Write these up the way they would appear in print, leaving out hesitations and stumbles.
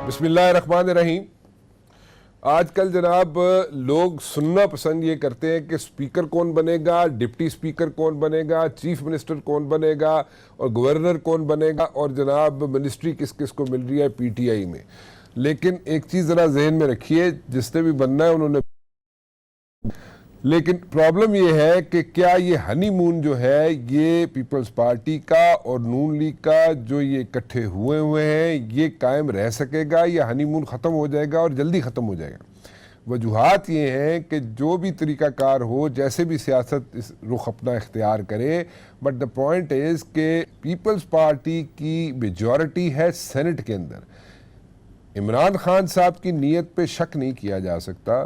بسم اللہ الرحمن الرحیم۔ آج کل جناب لوگ سننا پسند یہ کرتے ہیں کہ سپیکر کون بنے گا، ڈپٹی سپیکر کون بنے گا، چیف منسٹر کون بنے گا اور گورنر کون بنے گا، اور جناب منسٹری کس کس کو مل رہی ہے پی ٹی آئی میں۔ لیکن ایک چیز ذرا ذہن میں رکھیے، جس نے بھی بننا ہے انہوں نے، لیکن پرابلم یہ ہے کہ کیا یہ ہنی مون جو ہے یہ پیپلز پارٹی کا اور نون لیگ کا جو یہ اکٹھے ہوئے ہیں یہ قائم رہ سکے گا یا ہنی مون ختم ہو جائے گا اور جلدی ختم ہو جائے گا؟ وجوہات یہ ہیں کہ جو بھی طریقہ کار ہو، جیسے بھی سیاست اس رخ اپنا اختیار کرے، بٹ دا پوائنٹ از کہ پیپلز پارٹی کی میجورٹی ہے سینٹ کے اندر۔ عمران خان صاحب کی نیت پہ شک نہیں کیا جا سکتا،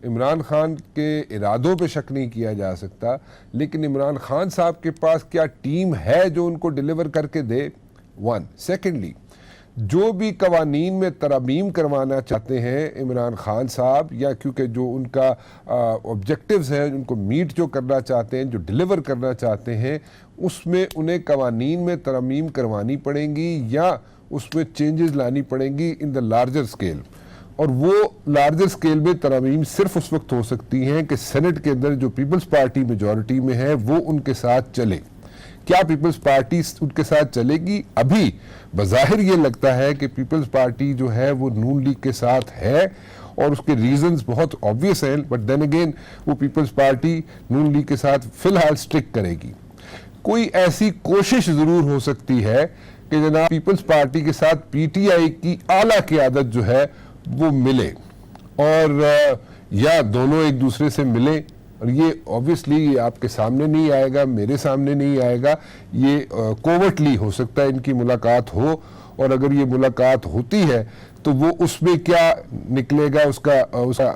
عمران خان کے ارادوں پہ شک نہیں کیا جا سکتا، لیکن عمران خان صاحب کے پاس کیا ٹیم ہے جو ان کو ڈیلیور کر کے دے؟ ون سیکنڈلی، جو بھی قوانین میں ترامیم کروانا چاہتے ہیں عمران خان صاحب، یا کیونکہ جو ان کا آبجیکٹیوز ہیں ان کو میٹ جو کرنا چاہتے ہیں، جو ڈیلیور کرنا چاہتے ہیں، اس میں انہیں قوانین میں ترامیم کروانی پڑیں گی یا اس میں چینجز لانی پڑیں گی ان دا لارجر اسکیل، اور وہ لارجر اسکیل میں ترامیم صرف اس وقت ہو سکتی ہیں کہ سینٹ کے اندر جو پیپلز پارٹی میجورٹی میں ہے وہ ان کے ساتھ چلے۔ کیا پیپلز پارٹی ان کے ساتھ چلے گی؟ ابھی بظاہر یہ لگتا ہے کہ پیپلز پارٹی جو ہے وہ نون لیگ کے ساتھ ہے، اور اس کے ریزنز بہت آبویس ہیں، بٹ دین اگین وہ پیپلز پارٹی نون لیگ کے ساتھ فی الحال سٹک کرے گی۔ کوئی ایسی کوشش ضرور ہو سکتی ہے کہ جناب پیپلز پارٹی کے ساتھ پی ٹی آئی کی اعلیٰ قیادت جو ہے وہ ملے، اور یا دونوں ایک دوسرے سے ملیں، اور یہ obviously آپ کے سامنے نہیں آئے گا، میرے سامنے نہیں آئے گا، یہ کوورٹلی ہو سکتا ہے ان کی ملاقات ہو، اور اگر یہ ملاقات ہوتی ہے تو وہ اس میں کیا نکلے گا، اس کا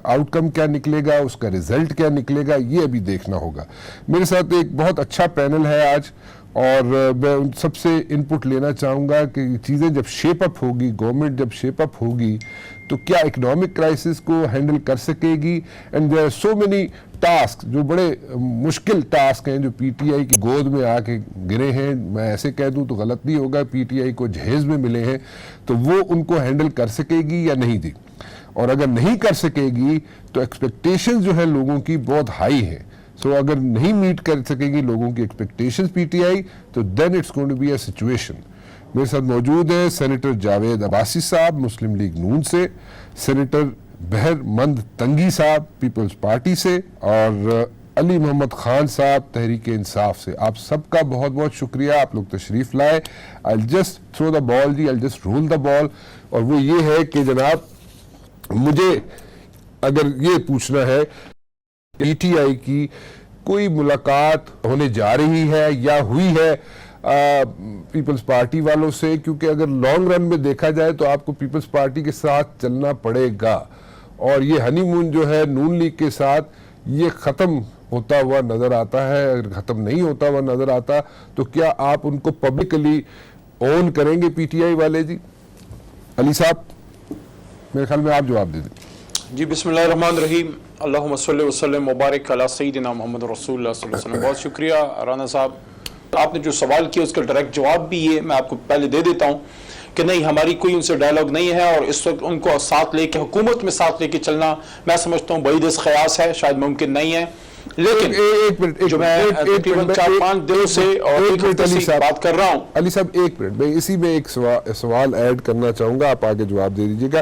آؤٹ کم کیا نکلے گا، اس کا ریزلٹ کیا نکلے گا، یہ ابھی دیکھنا ہوگا۔ میرے ساتھ ایک بہت اچھا پینل ہے آج، اور میں ان سب سے انپٹ لینا چاہوں گا کہ چیزیں جب شیپ اپ ہوگی، گورنمنٹ جب شیپ اپ ہوگی تو کیا اکنامک کرائسس کو ہینڈل کر سکے گی، and there are so many task جو بڑے مشکل ٹاسک ہیں جو پی ٹی آئی کی گود میں آ کے گرے ہیں، میں ایسے کہہ دوں تو غلط نہیں ہوگا، پی ٹی آئی کو جہیز میں ملے ہیں، تو وہ ان کو ہینڈل کر سکے گی یا نہیں دی، اور اگر نہیں کر سکے گی تو ایکسپیکٹیشن جو ہے لوگوں کی بہت ہائی ہے، سو اگر نہیں میٹ کر سکے گی لوگوں کی ایکسپیکٹیشنز پی ٹی آئی تو then it's going to be a situation. میرے ساتھ موجود ہیں سینیٹر جاوید عباسی صاحب مسلم لیگ نون سے، سینیٹر بہر مند تنگی صاحب پیپلز پارٹی سے، اور علی محمد خان صاحب تحریک انصاف سے۔ آپ سب کا بہت بہت شکریہ، آپ لوگ تشریف لائے۔ I'll just throw the ball G, I'll just roll the ball، اور وہ یہ ہے کہ جناب مجھے اگر یہ پوچھنا ہے پی ٹی آئی کی کوئی ملاقات ہونے جا رہی ہے یا ہوئی ہے پیپلز پارٹی والوں سے، کیونکہ اگر لانگ رن میں دیکھا جائے تو آپ کو پیپلز پارٹی کے ساتھ چلنا پڑے گا، اور یہ ہنی مون جو ہے نون لیگ کے ساتھ یہ ختم ہوتا ہوا نظر آتا ہے۔ اگر ختم نہیں ہوتا ہوا نظر آتا تو کیا آپ ان کو پبلکلی اون کریں گے پی ٹی آئی والے؟ جی علی صاحب، میرے خیال میں آپ جواب دے دیں۔ جی بسم اللہ الرحمن الرحیم، اللہم صلی وسلم مبارک علی سیدنا محمد رسول اللہ صلی اللہ علیہ وسلم۔ بہت شکریہ رانا صاحب، آپ نے جو سوال کیا اس کا ڈائریکٹ جواب بھی یہ میں آپ کو پہلے دے دیتا ہوں کہ نہیں، ہماری کوئی ان سے ڈائلاگ نہیں ہے، اور اس وقت ان کو ساتھ لے کے حکومت میں ساتھ لے کے چلنا میں سمجھتا ہوں بعید خیاس ہے، شاید ممکن نہیں ہے، لیکن جو میں تقریباً 4-5 دنوں سے اور ایک ہفتے سے بات کر رہا ہوں۔ علی صاحب ایک منٹ، میں اسی میں ایک سوال ایڈ کرنا چاہوں گا، آپ آگے جواب دے دیجیے گا۔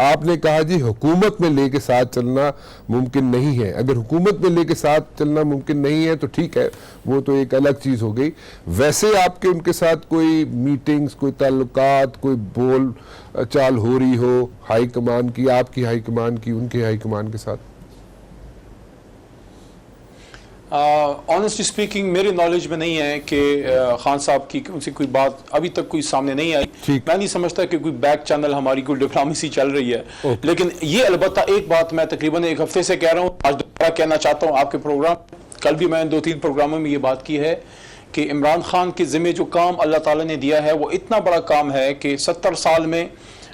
آپ نے کہا جی حکومت میں لے کے ساتھ چلنا ممکن نہیں ہے، اگر حکومت میں لے کے ساتھ چلنا ممکن نہیں ہے تو ٹھیک ہے، وہ تو ایک الگ چیز ہو گئی۔ ویسے آپ کے ان کے ساتھ کوئی میٹنگز، کوئی تعلقات، کوئی بول چال ہو رہی ہو ہائی کمان کی، آپ کی ہائی کمان کی ان کے ہائی کمان کے ساتھ؟ آنیسٹلی اسپیکنگ میرے نالج میں نہیں ہے کہ خان صاحب کی ان سے کوئی بات ابھی تک کوئی سامنے نہیں آئی۔ میں نہیں سمجھتا کہ کوئی بیک چینل ہماری کوئی ڈپلومیسی چل رہی ہے، لیکن یہ البتہ ایک بات میں تقریباً ایک ہفتے سے کہہ رہا ہوں، آج دوبارہ کہنا چاہتا ہوں آپ کے پروگرام، کل بھی میں نے 2-3 پروگراموں میں یہ بات کی ہے کہ عمران خان کے ذمہ جو کام اللہ تعالیٰ نے دیا ہے وہ اتنا بڑا کام ہے کہ 70 سال میں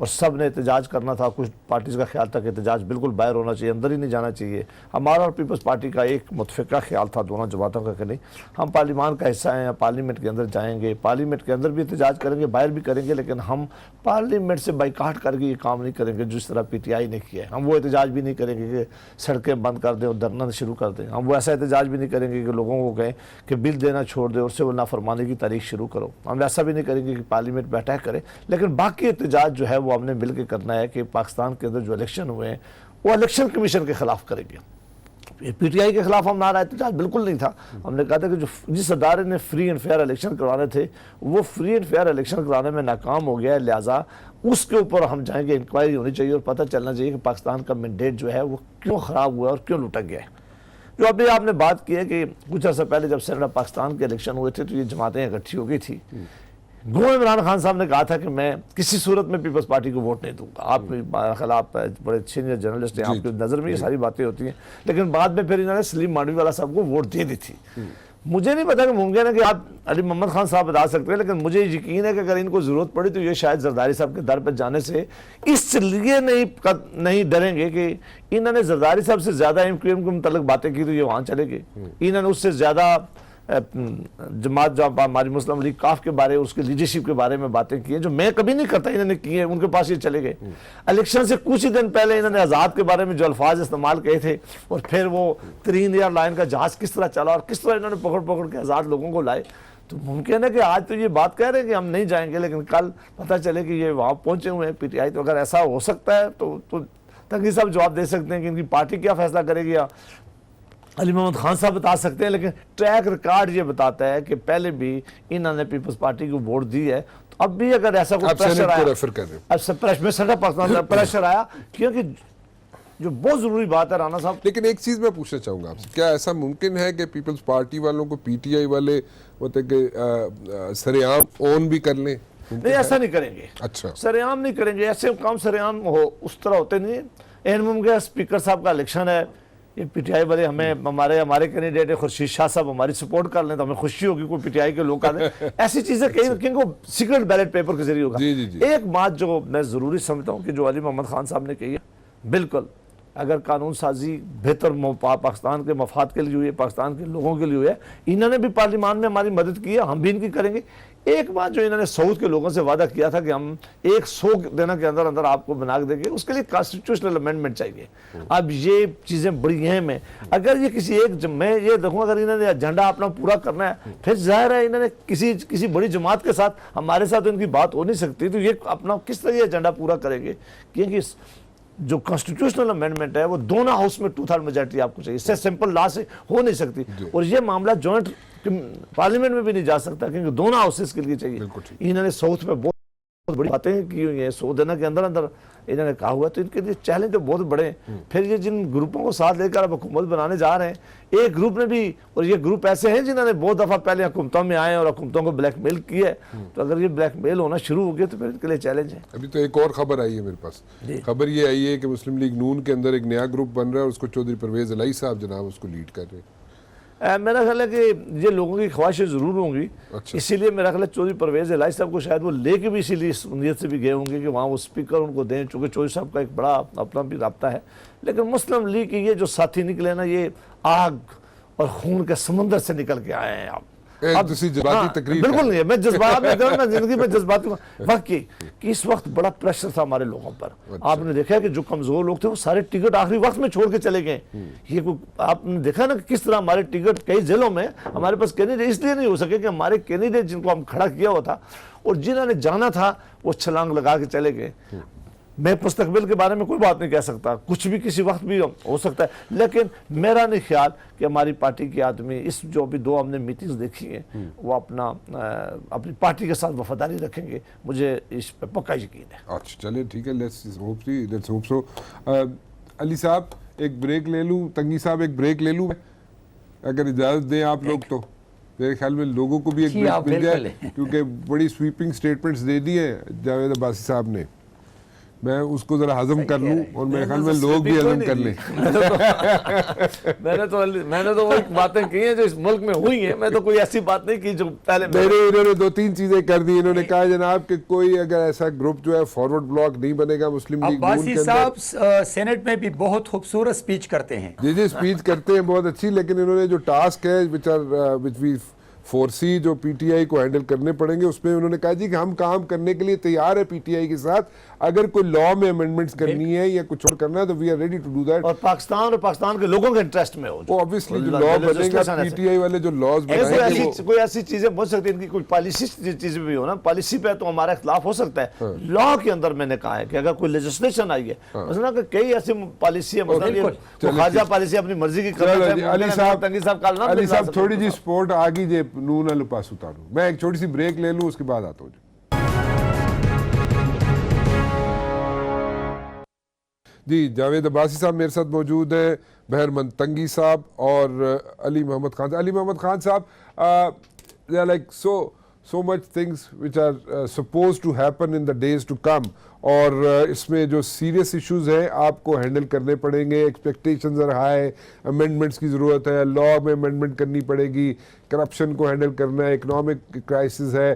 اور سب نے احتجاج کرنا تھا. کچھ پارٹیز کا خیال تھا کہ احتجاج بالکل باہر ہونا چاہیے, اندر ہی نہیں جانا چاہیے. ہمارا اور پیپلز پارٹی کا ایک متفقہ خیال تھا دونوں جماعتوں کا کہ نہیں, ہم پارلیمان کا حصہ ہیں, پارلیمنٹ کے اندر جائیں گے, پارلیمنٹ کے اندر بھی احتجاج کریں گے, باہر بھی کریں گے, لیکن ہم پارلیمنٹ سے بائیکاٹ کر کے یہ کام نہیں کریں گے جس طرح پی ٹی آئی نے کیا ہے. ہم وہ احتجاج بھی نہیں کریں گے کہ سڑکیں بند کر دیں اور دھرنا شروع کر دیں. ہم وہ ایسا احتجاج بھی نہیں کریں گے کہ لوگوں کو کہیں کہ بل دینا چھوڑ دیں اور سے وہ نافرمانی کی تاریخ شروع کرو. ہم ایسا بھی نہیں کریں گے کہ پارلیمنٹ پہ اٹیک کرے. لیکن باقی احتجاج جو ہے وہ ہم نے مل کے کرنا ہے کہ پاکستان کے اندر جو الیکشن ہوئے ہیں وہ الیکشن کمیشن کے خلاف کریں گے. پی ٹی آئی کے خلاف ہم نعرہ احتجاج بالکل نہیں تھا. ہم نے کہا تھا کہ جس ادارے نے فری اینڈ فیئر الیکشن کروانے تھے وہ فری اینڈ فیئر الیکشن کرانے میں ناکام ہو گیا ہے, لہٰذا اس کے اوپر ہم جائیں گے. انکوائری ہونی چاہیے اور پتہ چلنا چاہیے کہ پاکستان کا مینڈیٹ جو ہے وہ کیوں خراب ہوا ہے اور کیوں لوٹا گیا ہے. جو ابھی آپ نے بات کی ہے کہ کچھ عرصہ پہلے جب سینٹ آف پاکستان کے الیکشن ہوئے تھے تو یہ جماعتیں اکٹھی ہو گئی تھی. گو عمران خان صاحب نے کہا تھا کہ میں کسی صورت میں پیپلز پارٹی کو ووٹ نہیں دوں گا. آپ خلاف بڑے سینئر جرنلسٹ ہیں, آپ کی نظر میں یہ ساری باتیں ہوتی ہیں, لیکن بعد میں پھر انہوں نے سلیم مانڈوی والا صاحب کو ووٹ دے دی تھی. مجھے نہیں پتا کہ ممکن ہے کہ آپ علی محمد خان صاحب بتا سکتے ہیں, لیکن مجھے یقین ہے کہ اگر ان کو ضرورت پڑی تو یہ شاید زرداری صاحب کے در پہ جانے سے اس لیے نہیں ڈریں گے کہ انہوں نے زرداری صاحب سے زیادہ ایم کیو ایم کے متعلق باتیں کی تو یہ وہاں چلے گئے. انہوں نے اس سے زیادہ جماعت جو ہماری مسلم لیگ کاف کے بارے اس کے لیڈرشپ کے بارے میں باتیں کی ہیں جو میں کبھی نہیں کرتا, انہوں نے کی ہیں, ان کے پاس یہ چلے گئے. الیکشن سے کچھ ہی دن پہلے انہوں نے آزاد کے بارے میں جو الفاظ استعمال کیے تھے اور پھر وہ 3 ایئر لائن کا جہاز کس طرح چلا اور کس طرح انہوں نے پکڑ کے آزاد لوگوں کو لائے. تو ممکن ہے کہ آج تو یہ بات کہہ رہے ہیں کہ ہم نہیں جائیں گے, لیکن کل پتہ چلے کہ یہ وہاں پہنچے ہوئے ہیں پی ٹی آئی. تو اگر ایسا ہو سکتا ہے تو تنگی صاحب جواب دے سکتے ہیں کہ ان کی پارٹی کیا فیصلہ کرے گی, یا علی محمد خان صاحب بتا سکتے ہیں. لیکن ٹریک ریکارڈ یہ بتاتا ہے کہ پہلے بھی انہوں نے پیپلز پارٹی کو ووٹ دی ہے. تو اب بھی اگر ایسا کوئی پریشر آیا, پریشر آیا کیونکہ جو بہت ضروری بات ہے رانا صاحب. لیکن ایک چیز میں پوچھنا چاہوں گا آپ سے, کیا ایسا ممکن ہے کہ پیپلز پارٹی والوں کو پی ٹی آئی والے مطلب کہ سر عام اون بھی کر لیں؟ نہیں, ایسا نہیں کریں گے. اچھا, سر عام نہیں کریں گے, ایسے کام سر عام ہو اس طرح ہوتے نہیں. این ممکن اسپیکر صاحب کا الیکشن ہے, یہ پی ٹی آئی والے ہمیں ہمارے کینڈیڈیٹ خورشید شاہ صاحب ہماری سپورٹ کر لیں تو ہمیں خوشی ہوگی, کوئی پی ٹی آئی کے لوگ آ دیں. ایسی چیزیں کہیں کو سیکرٹ بیلٹ پیپر کے ذریعے ہوگا. ایک بات جو میں ضروری سمجھتا ہوں کہ جو علی محمد خان صاحب نے کہی ہے, بالکل اگر قانون سازی بہتر پاکستان کے مفاد کے لیے ہوئی ہے, پاکستان کے لوگوں کے لیے ہوئی ہے, انہوں نے بھی پارلیمان میں ہماری مدد کی ہے, ہم بھی ان کی کریں گے. ایک بات جو انہوں نے سعود کے لوگوں سے وعدہ کیا تھا کہ ہم 100 دن کے اندر آپ کو بنا کے دیں گے, اس کے لیے کانسٹیٹیوشنل امینڈمنٹ چاہیے. اب یہ چیزیں بڑی اہم ہیں. اگر یہ کسی ایک میں یہ دیکھوں اگر انہوں نے ایجنڈا اپنا پورا کرنا ہے, پھر ظاہر ہے انہوں نے کسی بڑی جماعت کے ساتھ, ہمارے ساتھ ان کی بات ہو نہیں سکتی, تو یہ اپنا کس طرح یہ ایجنڈا پورا کریں گے. کیونکہ جو کانسٹیٹیوشنل امینڈمنٹ ہے وہ دونوں ہاؤس میں 2/3 میجارٹی آپ کو چاہیے, اس سے سمپل لا سے ہو نہیں سکتی. اور یہ معاملہ جوائنٹ پارلیمنٹ میں بھی نہیں جا سکتا کیونکہ دونوں ہاؤسز کے لیے چاہیے. انہوں نے ساؤتھ میں بہت بڑی باتیں کی ہوئی ہیں, 100 دن کے اندر انہوں نے کہا ہوا, تو ان کے لیے چیلنج تو بہت بڑے ہیں. پھر یہ جن گروپوں کو ساتھ لے کر اب حکومت بنانے جا رہے ہیں, ایک گروپ نے بھی, اور یہ گروپ ایسے ہیں جنہوں نے بہت دفعہ پہلے حکومتوں میں آئے اور حکومتوں کو بلیک میل کیا ہے, تو اگر یہ بلیک میل ہونا شروع ہو گیا تو پھر ان کے لیے چیلنج ہے. ابھی تو ایک اور خبر آئی ہے میرے پاس, خبر یہ آئی ہے کہ مسلم لیگ نون کے اندر ایک نیا گروپ بن رہا ہے اور اس کو چودھری پرویز الہی صاحب جناب اس کو لیڈ کر رہے ہیں. میرا خیال ہے کہ یہ لوگوں کی خواہشیں ضرور ہوں گی, اسی لیے میرا خیال ہے چودھری پرویز الہی صاحب کو شاید وہ لے کے بھی اسی لیے نیت سے بھی گئے ہوں گے کہ وہاں وہ اسپیکر ان کو دیں, چونکہ چودھری صاحب کا ایک بڑا اپنا بھی رابطہ ہے. لیکن مسلم لیگ کے یہ جو ساتھی نکلے نا, یہ آگ اور خون کے سمندر سے نکل کے آئے ہیں. بالکل نہیں ہے, میں جذبات میں زندگی میں جذباتی واقعی کہ اس وقت بڑا پریشر تھا ہمارے لوگوں پر. آپ نے دیکھا کہ جو کمزور لوگ تھے وہ سارے ٹکٹ آخری وقت میں چھوڑ کے چلے گئے. یہ آپ نے دیکھا نا کہ کس طرح ہمارے ٹکٹ کئی ضلعوں میں ہمارے پاس کینڈیڈیٹ اس لیے نہیں ہو سکے کہ ہمارے کینڈیڈیٹ جن کو ہم کھڑا کیا ہوا تھا اور جنہوں نے جانا تھا وہ چھلانگ لگا کے چلے گئے. میں مستقبل کے بارے میں کوئی بات نہیں کہہ سکتا, کچھ بھی کسی وقت بھی ہو سکتا ہے, لیکن میرا نہیں خیال کہ ہماری پارٹی کے آدمی اس جو بھی 2 ہم نے میٹنگز دیکھی ہیں وہ اپنی پارٹی کے ساتھ وفاداری رکھیں گے, مجھے اس پہ پکا یقین ہے. اچھا چلیں ٹھیک ہے, لیٹس ہوپ سو. علی صاحب ایک بریک لے لوں, تنگی صاحب ایک بریک لے لوں, اگر اجازت دیں آپ لوگ, تو میرے خیال میں لوگوں کو بھی ایک بریک مل جائے, کیونکہ بڑی سویپنگ سٹیٹمنٹس دے دی ہیں جاوید عباسی صاحب نے میں اس کو ذرا ہضم کر لوں اور میرے خیال میں لوگ بھی ہضم کر لیں. میں نے تو وہ باتیں کی ہیں جو اس ملک میں ہوئی ہیں, میں تو کوئی ایسی بات نہیں کی جو پہلے انہوں نے 2-3 چیزیں کر دی. انہوں نے کہا جناب کہ کوئی اگر ایسا گروپ جو ہے فارورڈ بلاک نہیں بنے گا مسلم لیگ نون عباسی کے صاحب اندر. سینٹ میں بھی بہت خوبصورت سپیچ کرتے ہیں. جی اسپیچ کرتے ہیں بہت اچھی, لیکن انہوں نے جو ٹاسک ہے which we foresee جو پی ٹی آئی کو ہینڈل کرنے پڑیں گے, اس میں انہوں نے کہا جی کہ ہم کام کرنے کے لیے تیار ہے پی ٹی آئی کے ساتھ. اگر کوئی لا میں امینڈمنٹس کرنی ہے یا کچھ اور کرنا ہے تو we are ready to do that. اور پاکستان کے لوگوں کے انٹرسٹ میں ہو, obviously جو لا بنے گا پی ٹی آئی والے جو لاز بنائیں گے, کوئی ایسی چیزیں بن سکتی ہیں, ان کی کوئی پالیسی چیزیں بھی ہو نا, پالیسی پہ تو ہمارا اختلاف ہو سکتا ہے. لا کے اندر میں نے کہا ہے کہ اگر کوئی لیجسلیشن آئی ہے, مثلا کہ کئی ایسی پالیسی ہے, مثلا خارجہ پالیسی اپنی مرضی کی کرنا چاہے. علی صاحب تھوڑی جی سپورٹ آگی جے نون الو پاس اتاروں, میں ایک چھوٹی سی بریک لے لوں, اس کے بعد آتا ہوں. جی جاوید عباسی صاحب میرے ساتھ موجود ہیں, بہرمند تنگی صاحب اور علی محمد خان. علی محمد خان صاحب, they are like so much things which are supposed to happen in the days to come, اور اس میں جو سیریس ایشوز ہیں آپ کو ہینڈل کرنے پڑیں گے. ایکسپیکٹیشنز آر ہائی, امینڈمنٹس کی ضرورت ہے, لا میں امینڈمنٹ کرنی پڑے گی, کرپشن کو ہینڈل کرنا ہے, اکنامک کرائسس ہے,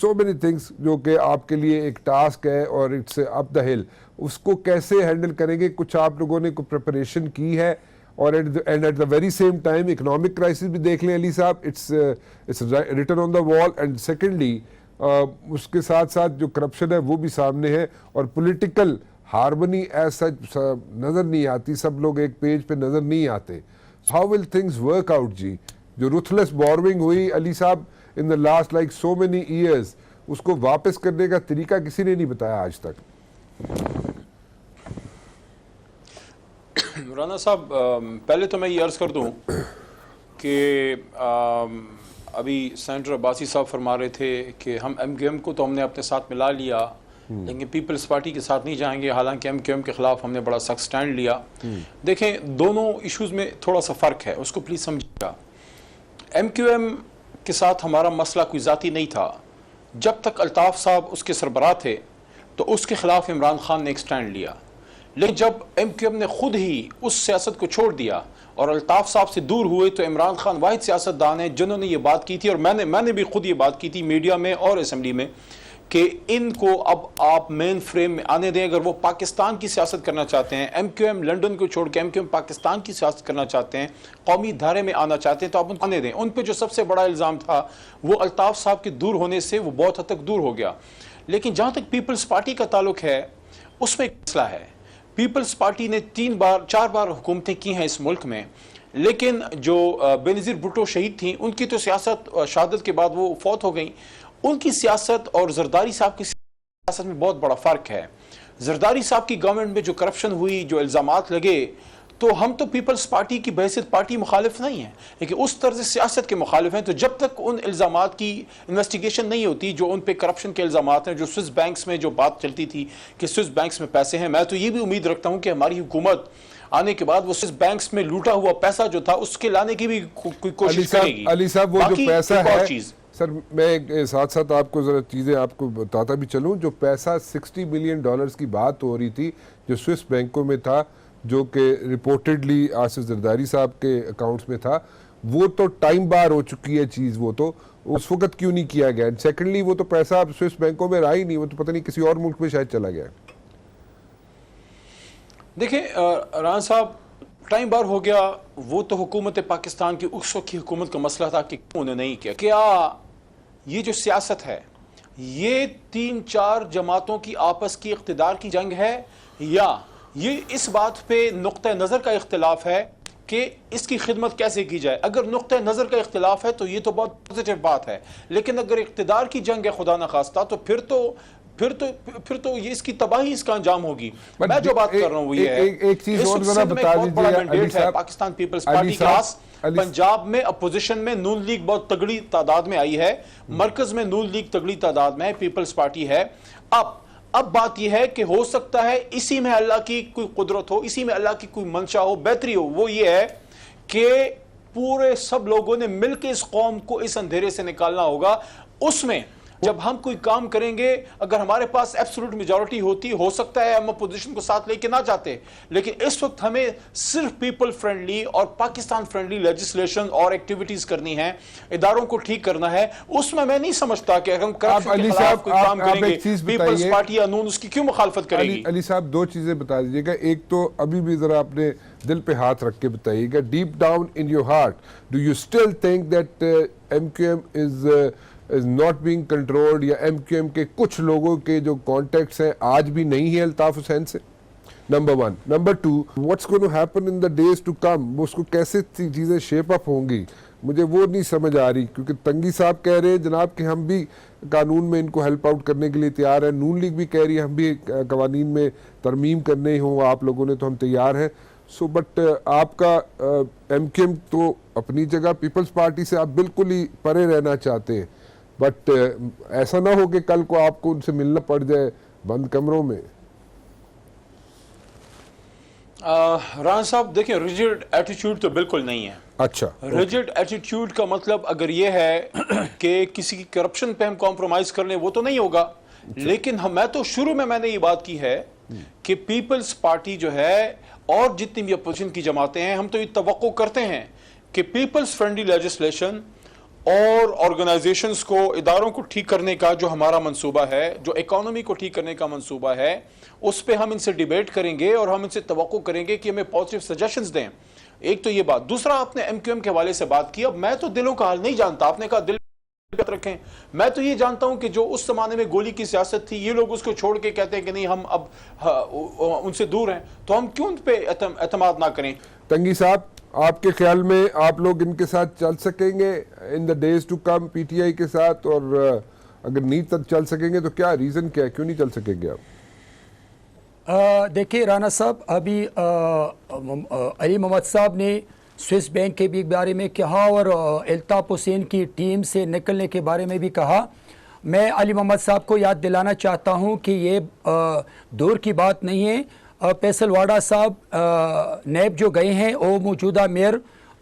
سو مینی تھنگس جو کہ آپ کے لیے ایک ٹاسک ہے اور اٹس اپ دا ہل. اس کو کیسے ہینڈل کریں گے؟ کچھ آپ لوگوں نے کوئی پریپریشن کی ہے؟ اور at the very same time economic crisis بھی دیکھ لیں علی صاحب, اٹس ریٹن آن دا وال. اینڈ سیکنڈلی اس کے ساتھ ساتھ جو کرپشن ہے وہ بھی سامنے ہے, اور پولیٹیکل ہارمنی ایز سچ نظر نہیں آتی, سب لوگ ایک پیج پہ نظر نہیں آتے. How will things work out جی؟ جو رuthless borrowing ہوئی Ali Sahab in the last like so many years, اس کو واپس کرنے کا طریقہ کسی نے نہیں بتایا آج تک. رانا صاحب, پہلے تو میں یہ عرض کر دوں کہ ابھی سینیٹر عباسی صاحب فرما رہے تھے کہ ہم ایم کیو ایم کو تو ہم نے اپنے ساتھ ملا لیا, لیکن پیپلز پارٹی کے ساتھ نہیں جائیں گے, حالانکہ ایم کیو ایم کے خلاف ہم نے بڑا سخت سٹینڈ لیا. دیکھیں دونوں ایشوز میں تھوڑا سا فرق ہے, اس کو پلیز سمجھیے گا. ایم کیو ایم کے ساتھ ہمارا مسئلہ کوئی ذاتی نہیں تھا. جب تک الطاف صاحب اس کے سربراہ تھے تو اس کے خلاف عمران خان نے ایک سٹینڈ لیا, لیکن جب ایم کیو ایم نے خود ہی اس سیاست کو چھوڑ دیا اور الطاف صاحب سے دور ہوئے, تو عمران خان واحد سیاستدان ہیں جنہوں نے یہ بات کی تھی, اور میں نے بھی خود یہ بات کی تھی میڈیا میں اور اسمبلی میں, کہ ان کو اب آپ مین فریم میں آنے دیں. اگر وہ پاکستان کی سیاست کرنا چاہتے ہیں, ایم کیو ایم لنڈن کو چھوڑ کے ایم کیو ایم پاکستان کی سیاست کرنا چاہتے ہیں, قومی دھارے میں آنا چاہتے ہیں, تو آپ ان کو آنے دیں. ان پہ جو سب سے بڑا الزام تھا وہ الطاف صاحب کے دور ہونے سے وہ بہت حد تک دور ہو گیا. لیکن جہاں تک پیپلز پارٹی کا تعلق ہے, اس میں ایک مسئلہ ہے. پیپلز پارٹی نے 4 بار حکومتیں کی ہیں اس ملک میں, لیکن جو بینظیر بھٹو شہید تھیں, ان کی تو سیاست شہادت کے بعد وہ فوت ہو گئیں. ان کی سیاست اور زرداری صاحب کی سیاست میں بہت بڑا فرق ہے. زرداری صاحب کی گورنمنٹ میں جو کرپشن ہوئی, جو الزامات لگے, تو ہم تو پیپلز پارٹی کی بحیثیت پارٹی مخالف نہیں ہیں, لیکن اس طرز سیاست کے مخالف ہیں. تو جب تک ان الزامات کی انویسٹیگیشن نہیں ہوتی جو ان پہ کرپشن کے الزامات ہیں, جو سوئس بینکس میں جو بات چلتی تھی کہ سوئس بینکس میں پیسے ہیں, میں تو یہ بھی امید رکھتا ہوں کہ ہماری حکومت آنے کے بعد وہ سوئس بینکس میں لوٹا ہوا پیسہ جو تھا اس کے لانے کی بھی کوئی کوشش کرے گی. علی صاحب وہ جو پیسہ ہے, چیز سر میں ساتھ ساتھ آپ کو ذرا چیزیں آپ کو بتاتا بھی چلوں. جو پیسہ $60 ملین کی بات ہو رہی تھی جو سوئس بینکوں میں تھا, جو کہ رپورٹڈلی آصف زرداری صاحب کے اکاؤنٹس میں تھا, وہ تو ٹائم بار ہو چکی ہے چیز. وہ تو اس وقت کیوں نہیں کیا گیا؟ سیکنڈلی وہ تو پیسہ اب سوئس بینکوں میں رہا ہی نہیں, وہ تو پتہ نہیں کسی اور ملک میں شاید چلا گیا. دیکھیں رانا صاحب, ٹائم بار ہو گیا, وہ تو حکومت پاکستان کی اس وقت کی حکومت کا مسئلہ تھا کہ کیوں انہوں نے نہیں کیا. کیا یہ جو سیاست ہے یہ 3-4 جماعتوں کی آپس کی اقتدار کی جنگ ہے, یا یہ اس بات پہ نقطہ نظر کا اختلاف ہے کہ اس کی خدمت کیسے کی جائے؟ اگر نقطہ نظر کا اختلاف ہے تو یہ تو بہت پازیٹیو بات ہے, لیکن اگر اقتدار کی جنگ ہے خدا نخواستہ, تو پھر تو یہ اس کی تباہی اس کا انجام ہوگی. میں جو بات کر رہا ہوں وہ یہ ہے, ایک چیز اور ذرا بتا دیجیے. پاکستان پیپلز پارٹی کے پاس پنجاب میں اپوزیشن میں نون لیگ بہت تگڑی تعداد میں آئی ہے, مرکز میں نون لیگ تگڑی تعداد میں پیپلز پارٹی ہے. اب بات یہ ہے کہ ہو سکتا ہے اسی میں اللہ کی کوئی قدرت ہو, اسی میں اللہ کی کوئی منشا ہو, بہتری ہو. وہ یہ ہے کہ پورے سب لوگوں نے مل کے اس قوم کو اس اندھیرے سے نکالنا ہوگا. اس میں جب ہم کوئی کام کریں گے, اگر ہمارے پاس ایبسولوٹ میجورٹی ہوتی, ہو سکتا ہے ہم اپوزیشن کو ساتھ لے کے نہ جاتے, لیکن اس وقت ہمیں صرف پیپل فرینڈلی اور پاکستان فرینڈلی لیجسلیشن اور ایکٹیویٹیز کرنی ہیں, اداروں کو ٹھیک کرنا ہے. اس میں نہیں سمجھتا کہ اگر ہم کرپشن کے خلاف کوئی کام کریں گے, پیپلز پارٹی یا نون اس کی کیوں مخالفت کرے گی؟ علی صاحب دو چیزیں بتا دیجیے گا. ایک تو ابھی بھی ذرا اپنے دل پہ ہاتھ رکھ کے بتائیے گا, deep down in your heart do you still think that M Q M is not being controlled, یا ایم کیو ایم کے کچھ لوگوں کے جو کانٹیکٹس ہیں آج بھی نہیں ہیں الطاف حسین سے؟ Number one. Number two, what's going to happen in the days to come, اس کو کیسے چیزیں شیپ اپ ہوں گی, مجھے وہ نہیں سمجھ آ رہی. کیونکہ تنگی صاحب کہہ رہے ہیں جناب کہ ہم بھی قانون میں ان کو ہیلپ آؤٹ کرنے کے لیے تیار ہیں, نون لیگ بھی کہہ رہی ہے ہم بھی قوانین میں ترمیم کرنے ہوں آپ لوگوں نے تو ہم تیار ہیں. سو بٹ آپ کا ایم کیو ایم تو اپنی جگہ پیپلز پارٹی سے آپ بالکل ہی پرے رہنا چاہتے ہیں, بٹ ایسا نہ ہو کہ کل کو آپ کو ان سے ملنا پڑ جائے بند کمروں میں. رانا صاحب دیکھیں, ریجڈ ایٹیٹیوڈ تو بالکل نہیں ہے. اچھا, ریجڈ ایٹیٹیوڈ کا مطلب اگر یہ ہے کہ کسی کی کرپشن پہ ہم کمپرومائز کر لیں, وہ تو نہیں ہوگا. لیکن میں تو شروع میں نے یہ بات کی ہے کہ پیپلز پارٹی جو ہے اور جتنی بھی اپوزیشن کی جماعتیں ہیں, ہم تو یہ توقع کرتے ہیں کہ پیپلز فرینڈلی لیجسلیشن اور آرگنائزیشنز کو, اداروں کو ٹھیک کرنے کا جو ہمارا منصوبہ ہے, جو اکانومی کو ٹھیک کرنے کا منصوبہ ہے, اس پہ ہم ان سے ڈیبیٹ کریں گے اور ہم ان سے توقع کریں گے کہ ہمیں پازیٹیو سجیشنز دیں. ایک تو یہ بات. دوسرا, آپ نے ایم کیو ایم کے حوالے سے بات کی. اب میں تو دلوں کا حال نہیں جانتا, آپ نے کہا دل رکھیں, میں تو یہ جانتا ہوں کہ جو اس زمانے میں گولی کی سیاست تھی, یہ لوگ اس کو چھوڑ کے کہتے ہیں کہ نہیں ہم اب ان سے دور ہیں, تو ہم کیوں ان پہ اعتماد نہ کریں؟ تنگی صاحب آپ کے خیال میں آپ لوگ ان کے ساتھ چل سکیں گے in the days to come P T I کے ساتھ, اور اگر نہیں چل سکیں گے تو کیا ریزن کیا ہے, کیوں نہیں چل سکیں گے آپ؟ دیکھیے رانا صاحب, ابھی علی محمد صاحب نے سوئس بینک کے بھی بارے میں کہا اور الطاف حسین کی ٹیم سے نکلنے کے بارے میں بھی کہا. میں علی محمد صاحب کو یاد دلانا چاہتا ہوں کہ یہ دور کی بات نہیں ہے. فیصل واڈا صاحب نیب جو گئے ہیں, وہ موجودہ میئر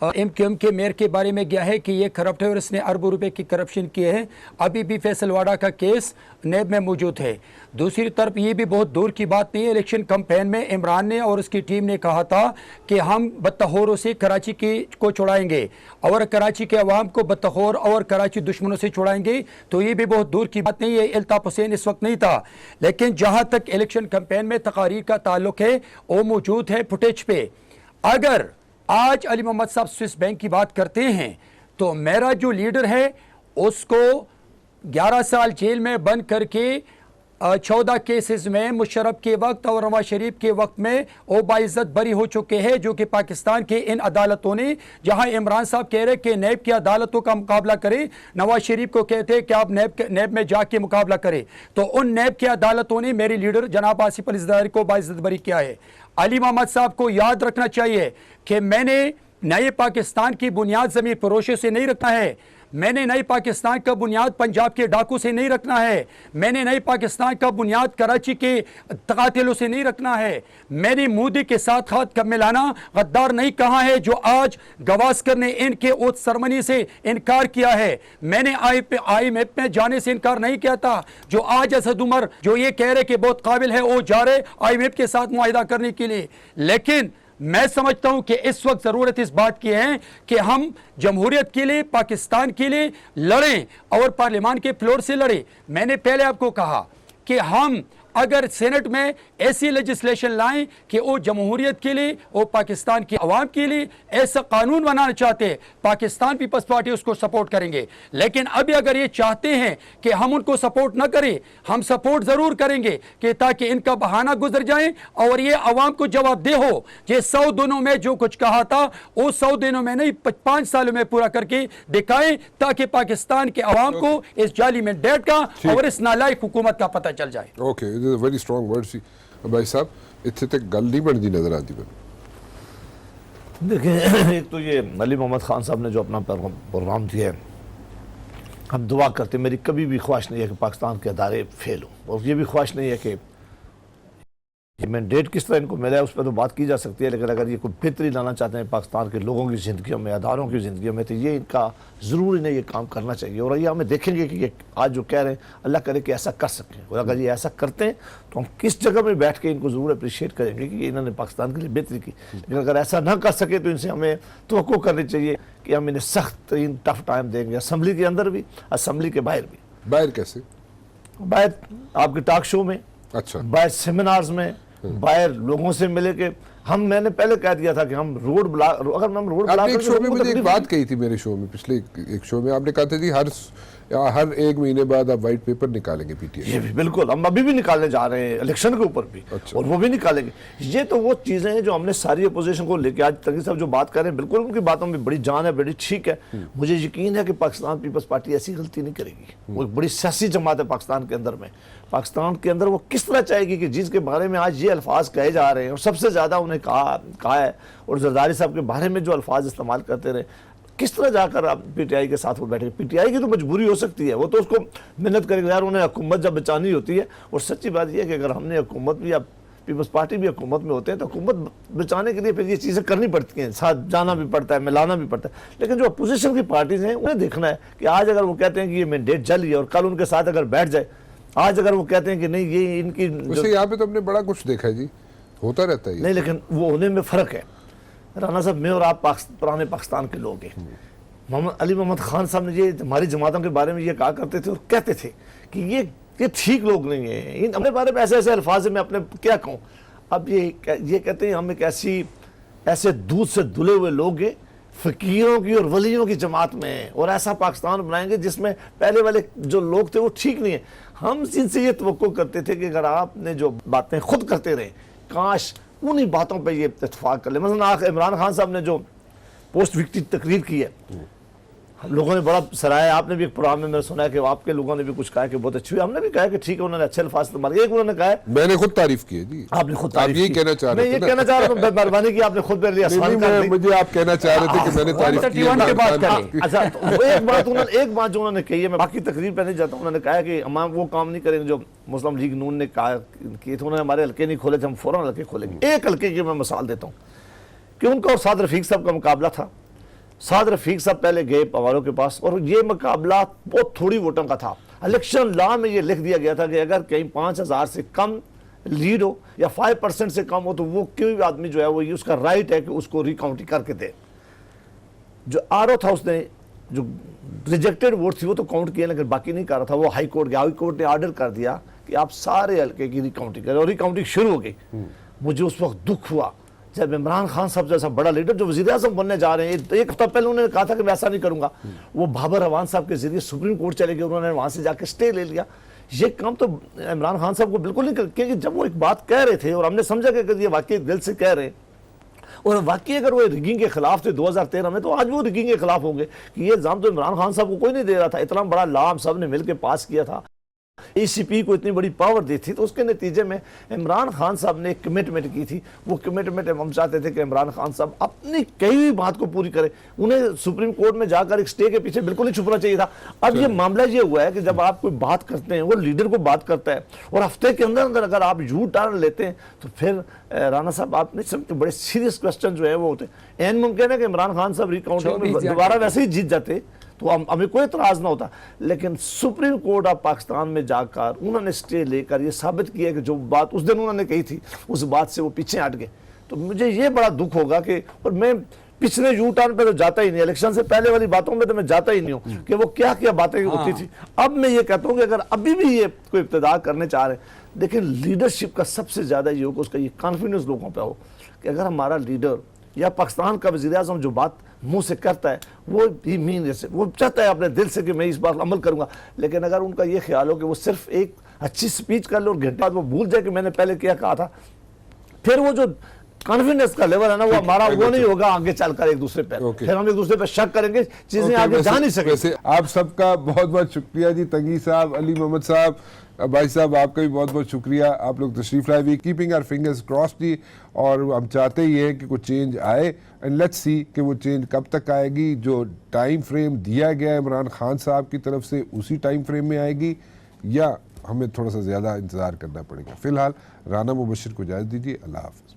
ایم کیو ایم کے میئر کے بارے میں گیا ہے کہ یہ کرپٹ ہے اور اس نے اربوں روپے کی کرپشن کی ہے. ابھی بھی فیصل واڈا کا کیس نیب میں موجود ہے. دوسری طرف یہ بھی بہت دور کی بات نہیں ہے, الیکشن کمپین میں عمران نے اور اس کی ٹیم نے کہا تھا کہ ہم بطخوروں سے کراچی کو چھڑائیں گے اور کراچی کے عوام کو بطخور اور کراچی دشمنوں سے چھڑائیں گے. تو یہ بھی بہت دور کی بات نہیں ہے. الطاف حسین اس وقت نہیں تھا, لیکن جہاں تک الیکشن کمپین میں تقاریر کا تعلق ہے وہ موجود ہے فوٹیج پہ. اگر آج علی محمد صاحب سوئس بینک کی بات کرتے ہیں تو میرا جو لیڈر ہے اس کو 11 سال جیل میں بند کر کے 14 کیسز میں مشرف کے وقت اور نواز شریف کے وقت میں وہ باعزت بری ہو چکے ہیں, جو کہ پاکستان کے ان عدالتوں نے, جہاں عمران صاحب کہہ رہے کہ نیب کی عدالتوں کا مقابلہ کریں, نواز شریف کو کہتے ہیں کہ آپ نیب میں جا کے مقابلہ کریں, تو ان نیب کی عدالتوں نے میری لیڈر جناب آصف علی زرداری کو باعزت بری کیا ہے. علی محمد صاحب کو یاد رکھنا چاہیے کہ میں نے نئے پاکستان کی بنیاد زمین فروشوں سے نہیں رکھنا ہے, میں نے نئی پاکستان کا بنیاد پنجاب کے ڈاکو سے نہیں رکھنا ہے, میں نے نئی پاکستان کا بنیاد کراچی کے قاتلوں سے نہیں رکھنا ہے, میں نے مودی کے ساتھ ہاتھ کا ملانا غدار نہیں کہا ہے جو آج گواسکر نے ان کے اوت سرمنی سے انکار کیا ہے. میں نے آئی ایم ایف میں جانے سے انکار نہیں کیا تھا, جو آج اسد عمر جو یہ کہہ رہے کہ بہت قابل ہے وہ جا رہے آئی ایم ایف کے ساتھ معاہدہ کرنے کے لیے. لیکن میں سمجھتا ہوں کہ اس وقت ضرورت اس بات کی ہے کہ ہم جمہوریت کے لیے, پاکستان کے لیے لڑیں اور پارلیمان کے فلور سے لڑیں. میں نے پہلے آپ کو کہا کہ ہم اگر سینٹ میں ایسی لیجسلیشن لائیں کہ وہ جمہوریت کے لیے, وہ پاکستان کی عوام کے لیے ایسا قانون بنانا چاہتے ہیں, پاکستان پیپلز پارٹی اس کو سپورٹ کریں گے. لیکن ابھی اگر یہ چاہتے ہیں کہ ہم ان کو سپورٹ نہ کریں, ہم سپورٹ ضرور کریں گے کہ تاکہ ان کا بہانہ گزر جائیں اور یہ عوام کو جواب دہ ہو. یہ 100 دنوں میں جو کچھ کہا تھا وہ 100 دنوں میں نہیں 5 سالوں میں پورا کر کے دکھائیں, تاکہ پاکستان کے عوام کو اس جعلی مینڈیٹ کا اور اس نالائق حکومت کا پتہ چل جائے. اوکے, ویری اسٹرانگ ورڈ سی. بھائی صاحب اتنے تک گل نہیں بنتی نظر آتی. دیکھیں, ایک تو یہ علی محمد خان صاحب نے جو اپنا پروگرام دیا ہے, ہم دعا کرتے ہیں, میری کبھی بھی خواہش نہیں ہے کہ پاکستان کے ادارے فیل ہوں, اور یہ بھی خواہش نہیں ہے کہ یہ مینڈیٹ کس طرح ان کو ملا ہے اس پہ تو بات کی جا سکتی ہے، لیکن اگر یہ کوئی بہتری لانا چاہتے ہیں پاکستان کے لوگوں کی زندگیوں میں، اداروں کی زندگیوں میں، تو یہ ان کا ضروری نہیں یہ کام کرنا چاہیے، اور یہ ہمیں دیکھیں گے کہ یہ آج جو کہہ رہے ہیں اللہ کرے کہ ایسا کر سکیں، اور اگر یہ ایسا کرتے ہیں تو ہم کس جگہ میں بیٹھ کے ان کو ضرور اپریشیٹ کریں گے کہ انہوں نے پاکستان کے لیے بہتری کی، لیکن اگر ایسا نہ کر سکے تو ان سے ہمیں توقع کرنی چاہیے کہ ہم انہیں سخت ترین ٹف ٹائم دیں گے، اسمبلی کے اندر بھی، اسمبلی کے باہر بھی۔ باہر کیسے؟ باہر آپ کے ٹاک شو میں، اچھا، باہر سیمینارز میں، باہر لوگوں سے ملے کہ میں نے پہلے کہہ دیا تھا کہ ہم روڈ بلاک، اگر ہم روڈ آپ بلاک نے ایک شو میں مجھے ایک بات کہی تھی، میرے شو میں، پچھلے ایک شو میں آپ نے کہا تھا جی ہر ایک مہینے بعد آپ وائٹ پیپر نکالیں گے پی ٹی آئی۔ یہ بھی بالکل ہم ابھی بھی نکالنے جا رہے ہیں الیکشن کے اوپر بھی، اور وہ بھی نکالیں گے۔ یہ تو وہ چیزیں ہیں جو ہم نے ساری اپوزیشن کو لے کے، آج تنگی صاحب جو بات کر رہے ہیں بالکل ان کی باتوں میں بڑی جان ہے، بڑی ٹھیک ہے۔ مجھے یقین ہے کہ پاکستان پیپلز پارٹی ایسی غلطی نہیں کرے گی، وہ ایک بڑی سیاسی جماعت ہے پاکستان کے اندر میں، پاکستان کے اندر وہ کس طرح چاہے گی کہ جس کے بارے میں آج یہ الفاظ کہے جا رہے ہیں، اور سب سے زیادہ انہیں کہا ہے، اور زرداری صاحب کے بارے میں جو الفاظ استعمال کرتے رہے، کس طرح جا کر آپ پی ٹی آئی کے ساتھ وہ بیٹھے؟ پی ٹی آئی کی تو مجبوری ہو سکتی ہے، وہ تو اس کو محنت کرے گا یار، انہیں حکومت جب بچانی ہوتی ہے، اور سچی بات یہ ہے کہ اگر ہم نے حکومت بھی یا پیپلز پارٹی بھی حکومت میں ہوتے ہیں تو حکومت بچانے کے لیے پھر یہ چیزیں کرنی پڑتی ہیں، ساتھ جانا بھی پڑتا ہے، ملانا بھی پڑتا ہے، لیکن جو اپوزیشن کی پارٹیز ہیں انہیں دیکھنا ہے کہ آج اگر وہ کہتے ہیں کہ یہ مینڈیٹ جل ہے اور کل ان کے ساتھ اگر بیٹھ جائے، آج اگر وہ کہتے ہیں کہ نہیں یہ ان کی ویسے یہاں پہ تو ہم نے بڑا کچھ دیکھا ہے جی، ہوتا رہتا ہے نہیں، لیکن وہ ہونے میں فرق ہے۔ رانا صاحب، میں اور آپ پرانے پاکستان کے لوگ ہیں، محمد علی محمد خان صاحب نے یہ ہماری جماعتوں کے بارے میں یہ کہا کرتے تھے اور کہتے تھے کہ یہ ٹھیک لوگ نہیں ہیں، ان اپنے بارے میں ایسے الفاظ میں اپنے کیا کہوں۔ اب یہ کہتے ہیں ہم ایک ایسے دودھ سے دھلے ہوئے لوگ ہیں، فقیروں کی اور ولیوں کی جماعت میں، اور ایسا پاکستان بنائیں گے جس میں پہلے والے جو لوگ تھے وہ ٹھیک نہیں ہیں۔ ہم جن سے یہ توقع کرتے تھے کہ اگر آپ نے جو باتیں خود کرتے رہے، کاش انہی باتوں پہ یہ اتفاق کر لیں۔ مثلا عمران خان صاحب نے جو پوسٹ وکٹری تقریر کی ہے، لوگوں نے بڑا سراہا، آپ نے بھی ایک پروگرام میں سنا ہے کہ آپ کے لوگوں نے بھی کچھ کہا کہ بہت اچھی ہوئی، ہم نے بھی کہا کہ ٹھیک ہے، انہوں نے اچھے الفاظ استعمال کیے، ایک انہوں نے کہا ہے، میں نے خود تعریف کی ہے جی، آپ نے خود تعریف یہی کی، کہنا چاہ رہے میں تھے یہ کہنا چاہ رہا ہوں، مہربانی کی آپ نے خود میرے لیے آسان کر دی۔ مجھے آپ کہنا چاہ رہے تھے کہ میں نے تعریف کی ہے۔ 131 کے بعد کریں۔ اچھا، ایک بات جو انہوں نے کہی ہے، میں باقی تقریر پہ نہیں جاتا ہوں، انہوں نے کہا کہ ہم وہ کام نہیں کریں گے جو مسلم لیگ نون نے کہا کہ انہوں نے ہمارے حلقے نہیں کھولے تھے، ہم فوراً حلقے کھولیں گے۔ ایک حلقے کی میں مثال دیتا ہوں کہ ان کا اور سعد رفیق صاحب کا مقابلہ تھا۔ سعد رفیق صاحب پہلے گئے پواروں کے پاس، اور یہ مقابلہ بہت تھوڑی ووٹوں کا تھا۔ الیکشن لا میں یہ لکھ دیا گیا تھا کہ اگر کہیں 5000 سے کم لیڈ ہو یا 5% سے کم ہو تو وہ کوئی آدمی جو ہے وہ اس کا رائٹ ہے کہ اس کو ریکاؤنٹنگ کر کے دے۔ جو آر او تھا اس نے جو ریجیکٹڈ ووٹ تھی وہ تو کاؤنٹ کیا، لیکن باقی نہیں کر رہا تھا، وہ ہائی کورٹ گیا، ہائی کورٹ نے آرڈر کر دیا کہ آپ سارے حلقے کی ریکاؤنٹنگ کریں، اور ریکاؤنٹنگ شروع ہو گئی۔ مجھے اس وقت دکھ ہوا جب عمران خان صاحب جیسا بڑا لیڈر جو وزیر اعظم بننے جا رہے ہیں، ایک ہفتہ پہلے انہوں نے کہا تھا کہ میں ایسا نہیں کروں گا، وہ بابر روان صاحب کے ذریعے سپریم کورٹ چلے گئے، انہوں نے وہاں سے جا کے سٹے لے لیا۔ یہ کام تو عمران خان صاحب کو بالکل نہیں کر، کیونکہ جب وہ ایک بات کہہ رہے تھے اور ہم نے سمجھا کہ اگر یہ واقعی دل سے کہہ رہے ہیں، اور واقعی اگر وہ ریگنگ کے خلاف تھے 2013 میں، تو آج وہ ریگنگ کے خلاف ہوں گے کہ یہ الزام تو عمران خان صاحب کو کوئی نہیں دے رہا تھا، اتنا بڑا لا ہم سب نے مل کے پاس کیا تھا، ای سی پی کو اتنی بڑی پاور دی تھی، تو اس کے نتیجے میں عمران خان صاحب نے ایک کمٹمنٹ کی تھی، وہ کمٹمنٹ ہم چاہتے تھے کہ عمران خان صاحب اپنی کئی ہوئی بات کو پوری کرے، انہیں سپریم کورٹ میں جا کر ایک سٹے کے پیچھے بالکل نہیں چھپنا چاہیے تھا۔ اب یہ معاملہ یہ ہوا ہے کہ جب آپ کوئی بات کرتے ہیں، وہ لیڈر کو بات کرتا ہے، اور ہفتے کے اندر اگر آپ یو ٹرن لیتے ہیں تو پھر رانا صاحب آپ نہیں سمجھتے بڑے سیریس کوسچن جو ہے وہ ہوتے ہیں۔ این ممکن ہے کہ عمران خان صاحب ریکاؤنٹنگ میں دوبارہ ویسے ہی جیت جاتے تو ہمیں کوئی اعتراض نہ ہوتا، لیکن سپریم کورٹ آف پاکستان میں جا کر انہوں نے سٹے لے کر یہ ثابت کیا کہ جو بات اس دن انہوں نے کہی تھی اس بات سے وہ پیچھے ہٹ گئے۔ تو مجھے یہ بڑا دکھ ہوگا کہ، اور میں پچھلے یو ٹرن پہ تو جاتا ہی نہیں، الیکشن سے پہلے والی باتوں میں تو میں جاتا ہی نہیں ہوں کہ وہ کیا کیا باتیں ہوتی تھی۔ اب میں یہ کہتا ہوں کہ اگر ابھی بھی یہ کوئی ابتدا کرنے چاہ رہے ہیں، دیکھیں لیڈرشپ کا سب سے زیادہ یہ ہو کہ اس کا یہ کانفیڈنس لوگوں پہ ہو کہ اگر ہمارا لیڈر یا پاکستان کا وزیر اعظم جو بات منہ سے کرتا ہے وہ بھی مین جیسے وہ چاہتا ہے اپنے دل سے کہ میں اس بات عمل کروں گا، لیکن اگر ان کا یہ خیال ہو کہ وہ صرف ایک اچھی سپیچ کر لے اور گھنٹے بعد وہ بھول جائے کہ میں نے پہلے کیا کہا تھا، پھر وہ جو کانفیڈنس کا لیول ہے نا وہ ہمارا وہ نہیں ہوگا آگے چل کر ایک دوسرے پہ، پھر ہم ایک دوسرے پہ شک کریں گے، چیزیں آگے جا نہیں سکیں۔ ویسے آپ سب کا بہت بہت شکریہ جی، تنگی صاحب، علی محمد صاحب، بھائی صاحب آپ کا بھی بہت بہت شکریہ، آپ لوگ تشریف لائے، we keeping are fingers crossed جی، اور ہم چاہتے ہی ہیں کہ کچھ چینج آئے، اینڈ لیٹس سی کہ وہ چینج کب تک آئے گی۔ جو ٹائم فریم دیا گیا ہے عمران خان صاحب کی طرف سے اسی ٹائم فریم میں آئے گی، یا ہمیں تھوڑا سا زیادہ انتظار کرنا پڑے گا. فی الحال رانا مبشر کو اجازت دیجیے. اللہ حافظ.